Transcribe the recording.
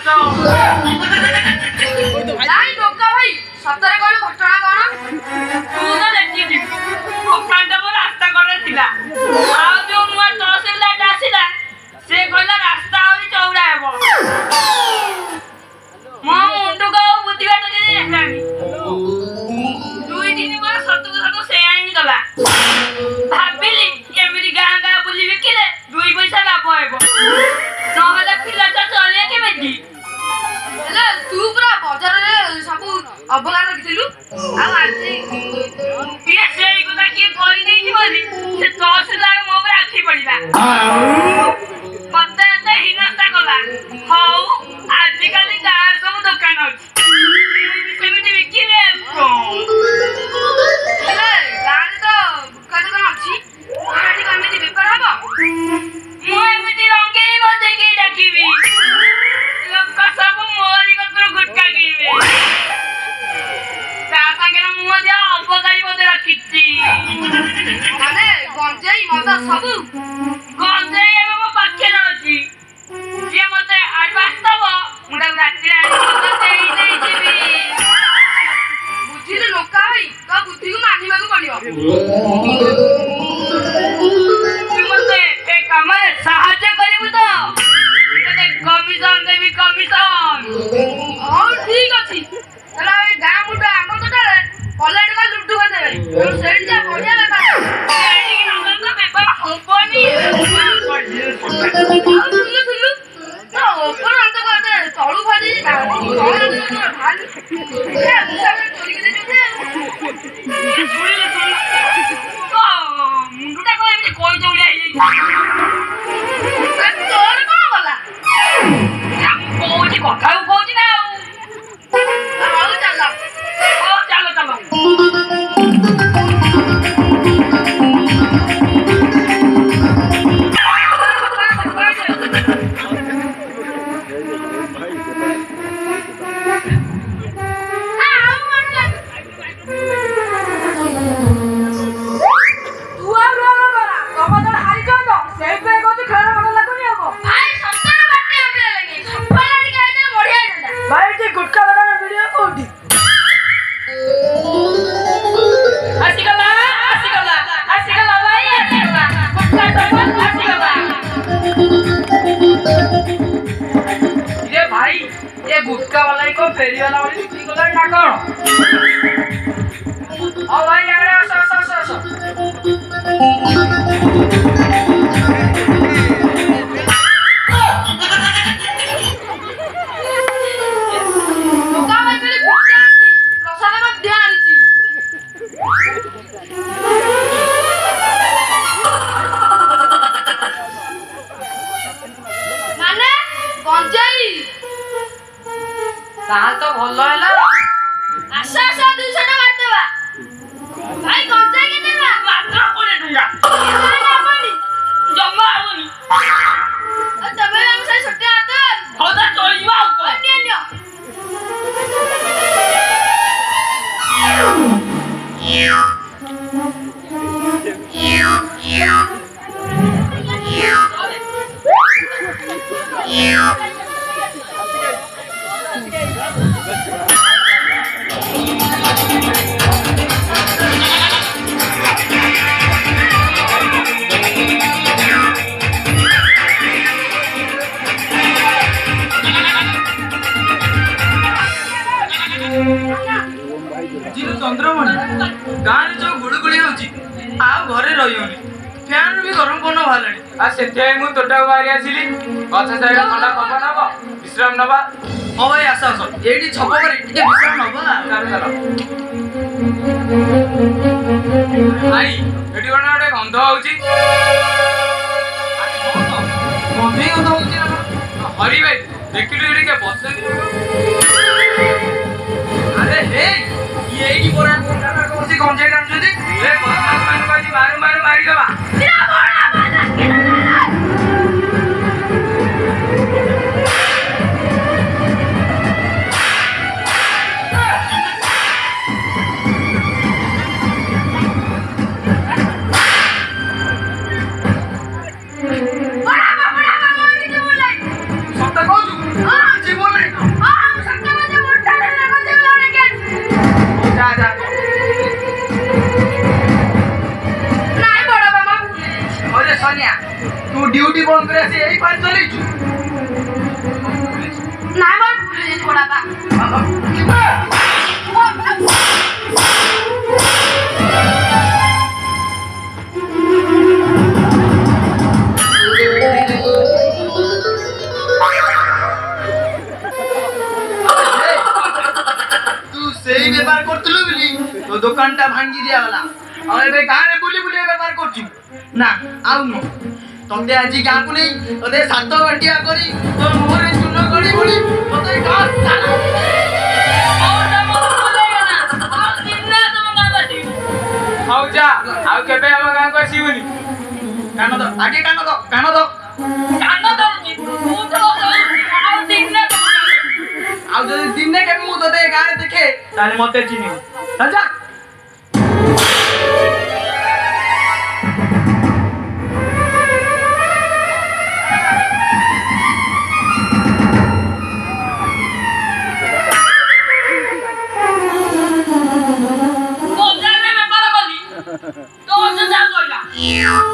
ଆସ। ନାଇଁ ଟୋକା ଭାଇ ସତରେ କହିଲୁ ଘଟଣା କଣ? ତୁ ତ ଦେଖିଥିବୁ ଦୋକାନଟା ମୋ ରାସ୍ତା କଡ଼ରେ ଥିଲା। ଆଉ ଯୋଉ ନୂଆ ତହସିଲଦାରଟା ଆସିଲା ସେ କହିଲା ରାସ୍ତା ଆହୁରି ଚଉଡ଼ା ହେବ। ମୋ ମୁଣ୍ଡକୁ ଆଉ ବୁଦ୍ଧିବାଟ କିଛି ହେଲାନି। 2-3 ବର୍ଷ ସତକୁ ସତ ସେୟା ହିଁ ଗଲା। ଭାବିଲି କେମିତି ଗାଁ ଗାଁ ବୁଲି ବିକିଲେ 2 ପଇସା ଲାଭ ହେବ, ନହେଲେ ପିଲାଟା ଚଳିବେ କେମିତି? ହେଲେ ତୁ ପୁରା ବଜାରରେ ସବୁ ଅବଗାର ରଖିଥିଲୁ, ଆଉ ଆଜି କିଏ ସେଇ କଥା କିଏ କହିଦେଇଛି ବୋଲି ସେ ତହସିଲଦାର ମୋ ଉପରେ ଆଖି ପଡ଼ିଲା। ମତେ ଏତେ ହୀନସ୍ତା କଲା। ହଉ ଆଜିକାଲି ଗାଁରେ ସବୁ ଦୋକାନ ଅଛି, ସେମିତି ବିକିଲେ ହେଲେ ଗାଁରେ ତ ଗୁଟଖା ଦୋକାନ ଅଛି, ତୋର ଏଠି କେମିତି ବେପାର ହବ? ମୁଁ ଏମିତି ରଙ୍ଗେଇ ବଜେଇକି ଡାକିବି, ଲୋକ ସବୁ ମୋରି କତରୁ ଗୁଟଖା କିଣିବେ। ତା ସାଙ୍ଗରେ ମୁଁ ମଧ୍ୟ ଅବକାରୀ ମଧ୍ୟ ରଖିଛି। ମାନେ ଗଞ୍ଜେଇ ମଦ ସବୁ? ଗଞ୍ଜେଇ ଏବେ ମୋ ପାଖରେ ଅଛି। ଯିଏ ମତେ ଆଡଭାନ୍ସ ଦବ ମୁଁ ତାକୁ ରାତିରେ ଆଣି ଦେଇଯିବି। ବୁଝିଲୁ ଲୋକା ଭାଇ, ତୋ ବୁଦ୍ଧିକୁ ମାନିବାକୁ ପଡିବ। ତୁ ମତେ ଏ କାମରେ ସାହାଯ୍ୟ କରିବୁ ତ? ତତେ କମିଶନ ଦେବି, କମିଶନ। ହଉ ଠିକ ଅଛି, ହେଲେ ଏ ଗାଁ ମୁଣ୍ଡ ଆମ ତୋଟାରେ କଲେଜ ଟଙ୍କା ଲୁଟୁ କରିଦେବେ, ସେଇଠି ଯା ବଢିଆ ବେପାର। ଏଠିକି ନଗଲେ ତ ବେପାର ହବନି। ଆଉ ଶୁଣିଲୁ ତ ଓପର ଅନ୍ତ କରିଦେ, ତଳୁ ଭାଜି ଭାଲୁ ଚୋରିକି ଦେଇଛନ୍ତି। ମୁଣ୍ଡଟା କଣ ଏମିତି କହିଦଉଳିଆ ହେଇଯାଇଛି? ତୋର କଣ ଗଲା? ମୁଁ କହୁଛି କଥାକୁ କହୁଛି ନା ଆଉ। ହଉ ଚାଲ। ହଉ ଚାଲ ଚାଲ। गुटका वाला को फेरी वाला वाली बिक्री को ना कौन ओ भाई आड़े आसो लोका भाई मेरे गुटका प्रसाद में ध्यान आनिची माने गंजाई ताल तो भलो हैला आशा 200 टका मारदेबा भाई गंजाई के देबा मात्र कोने दूंगा ना पानी जम्मा आउनी तबे हम से छुट्टी आते होदा चोरीवा को अन्य चंद्रमणि गाँव जो गुड़गुड़ी होची आ घरे रहियोनी फैन भी गरम कोन भालानी आ सेते मु तोटा बाहरी आसिली गछ साइड ठंडा पवन हबो विश्राम नबा ओ भाई आस एडी छप करे टिके विश्राम नबा चलो भाई एडी कोन ओडे गंध होची गंधी गंध होची ना हरि भाई देखिलु एडी के बसे अरे हे ये की बोरा कोना ना कोसी गंजे डांचुदी ए बसा मान बाजी मारू मारी गवा तेरा बोरा बाजा बोला बोला बोला के बोले सत्ता कहू हां जी बोले ডিউটি বন্ধ করে আসি এই পার চলেইছু না আমার ভুলে যেতে বড়াপা তুই সেই ব্যাপার করতেলু বলি তো দোকানটা ভাঙ্গি দিয়া গলা আর এবে গাঁরে বুলি বুলি ব্যাপার করছি না আউ ন তোদের আজি গাঁকু নেই তোদের সাত ঘন্টিয়া করি তোর মুহরে চূর্ণ করি বলি তোদের গাছ চালা আউ যা আউ কেবে ଆମ ଗାଁକୁ ଆସିବୁନି କାନ ଦ ଆଗେ କାନ ଦ ଆଉ ଯଦି ଦିନେ କେବେ ମୁଁ ତୋତେ ଗାଁରେ ଦେଖେ ତାହେଲେ ମତେ ଚିହ୍ନିବୁ ଯା तो